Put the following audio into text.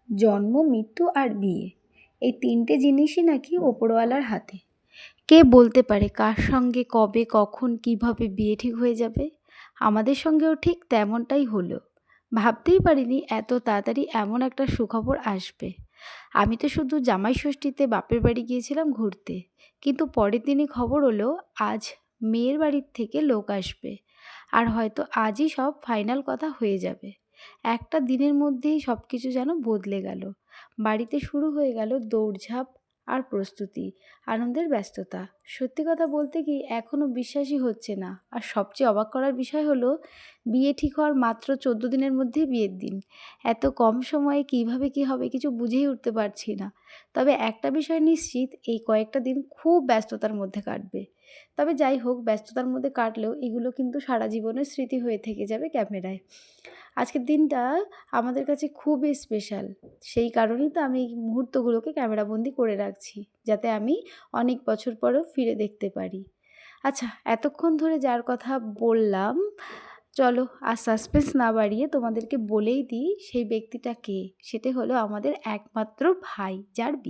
জন্ম, মৃত্যু আর বিয়ে, এই তিনটে জিনিসই নাকি ওপরওয়ালার হাতে। কে বলতে পারে কার সঙ্গে কবে কখন কিভাবে বিয়ে ঠিক হয়ে যাবে। আমাদের সঙ্গেও ঠিক তেমনটাই হলো। ভাবতেই পারিনি এত তাড়াতাড়ি এমন একটা সুখবর আসবে। আমি তো শুধু জামাই ষষ্ঠীতে বাপের বাড়ি গিয়েছিলাম ঘুরতে, কিন্তু পরের দিনই খবর হলো আজ মেয়ের বাড়ির থেকে লোক আসবে, আর হয়তো আজই সব ফাইনাল কথা হয়ে যাবে। একটা দিনের মধ্যেই সব কিছু যেন বদলে গেল। বাড়িতে শুরু হয়ে গেল দৌড়ঝাঁপ আর প্রস্তুতি, আনন্দের ব্যস্ততা। সত্যি কথা বলতে কি এখনও বিশ্বাসই হচ্ছে না। আর সবচেয়ে অবাক করার বিষয় হলো বিয়ে ঠিক হওয়ার মাত্র 14 দিনের মধ্যেই বিয়ের দিন। এত কম সময়ে কিভাবে কি হবে কিছু বুঝেই উঠতে পারছি না। তবে একটা বিষয় নিশ্চিত, এই কয়েকটা দিন খুব ব্যস্ততার মধ্যে কাটবে। তবে যাই হোক, ব্যস্ততার মধ্যে কাটলেও এগুলো কিন্তু সারা জীবনের স্মৃতি হয়ে থেকে যাবে ক্যামেরায়। আজকের দিনটা আমাদের কাছে খুবই স্পেশাল। সেই কারণেই তো আমি এই মুহূর্তগুলোকে ক্যামেরাবন্দি করে রাখছি, যাতে আমি অনেক বছর পরেও ফিরে দেখতে পারি। আচ্ছা, এতক্ষণ ধরে যার কথা বললাম, চলো আর সাসপেন্স না বাড়িয়ে তোমাদেরকে বলেই দিই সেই ব্যক্তিটা কে। সেটা হলো আমাদের একমাত্র ভাই, যার বিয়ে।